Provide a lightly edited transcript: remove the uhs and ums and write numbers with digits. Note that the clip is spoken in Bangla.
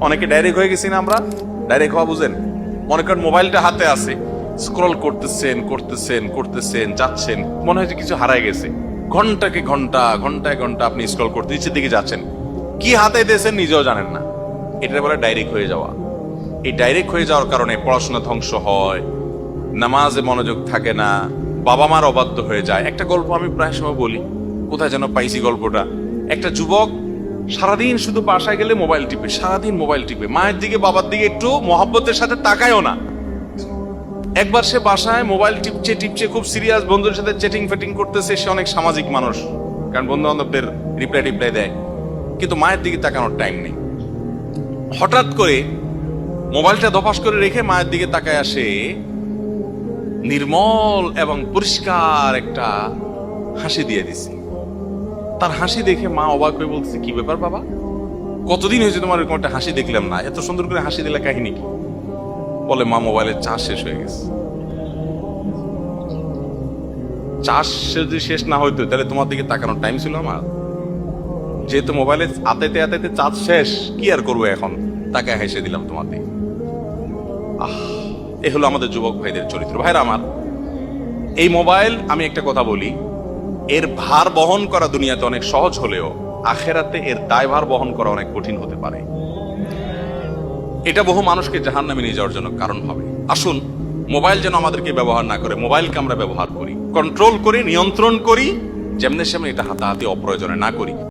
অনেকে ডাইরেক্ট হয়ে গেছি না আমরা? ডাইরেক্ট হওয়া বুঝেন? মনে করেন মোবাইলটা হাতে আছে, স্ক্রল করতেছেন করতেছেন করতেছেন, যাচ্ছেন, মনে হয় যে কিছু হারায় গেছে। ঘন্টাকে ঘন্টা, ঘন্টায় ঘন্টা আপনি স্ক্রল করতে নিচের দিকে যাচ্ছেন, কি হাতে দিয়েছেন নিজেও জানেন না। এটা বলে ডাইরেক্ট হয়ে যাওয়া। এই ডাইরেক্ট হয়ে যাওয়ার কারণে পড়াশোনা ধ্বংস হয়, নামাজে মনোযোগ থাকে না, বাবা মার অবাধ্য হয়ে যায়। একটা গল্প আমি প্রায় সময় বলি, কোথায় যেন পাইছি গল্পটা। একটা যুবক সারাদিন শুধু বাসায় গেলে মোবাইল টিপে, সারাদিন মোবাইল টিপে, মায়ের দিকে বাবার দিকে একটু মহব্বতের সাথে তাকায়ও না। একবার সে বাসায় মোবাইল টিপছে টিপছে, খুব সিরিয়াস, বন্ধুদের সাথে চ্যাটিং ফেটিং করতেছে। সে অনেক সামাজিক মানুষ, কারণ বন্ধু বান্ধবদের রিপ্লাই দেয়, কিন্তু মায়ের দিকে তাকানোর টাইম নেই। হঠাৎ করে মোবাইলটা ধপাস করে রেখে মায়ের দিকে তাকায় আসে, নির্মল এবং পরিষ্কার একটা হাসি দিয়ে দিছে। তার হাসি দেখে মা অবাক হয়ে বলতেছে, কি ব্যাপার বাবা, কতদিন হয়েছে তোমার এরকম একটা হাসি দেখলাম না, এত সুন্দর করে হাসি দিলে কাহিনী কি? বলে, মা, মোবাইলের চার্জ শেষ হয়ে গেছে। চার্জ যদি শেষ না হইতো তাহলে তোমার দিকে তাকানোর টাইম ছিল আমার? যেহেতু মোবাইলে আতাইতে আতাইতে চার্জ শেষ, কি আর করবো এখন, তাকে হেসে দিলাম তোমার দিকে। এ হলো আমাদের যুবক ভাইদের চরিত্র। ভাইরা আমার, এই মোবাইল, আমি একটা কথা বলি, এর ভার বহন করা দুনিয়াতে অনেক সহজ হলেও আখেরাতে এর দায়ভার বহন করা অনেক কঠিন হতে পারে। এটা বহু মানুষকে জাহান্নামে নিয়ে যাওয়ার জন্য কারণ হবে। আসুন, মোবাইল যেন আমাদেরকে ব্যবহার না করে, মোবাইলকে আমরা ব্যবহার করি, কন্ট্রোল করি, নিয়ন্ত্রণ করি, যেমনি সেমনি এটা হাতাহাতি অপ্রয়োজনে না করি।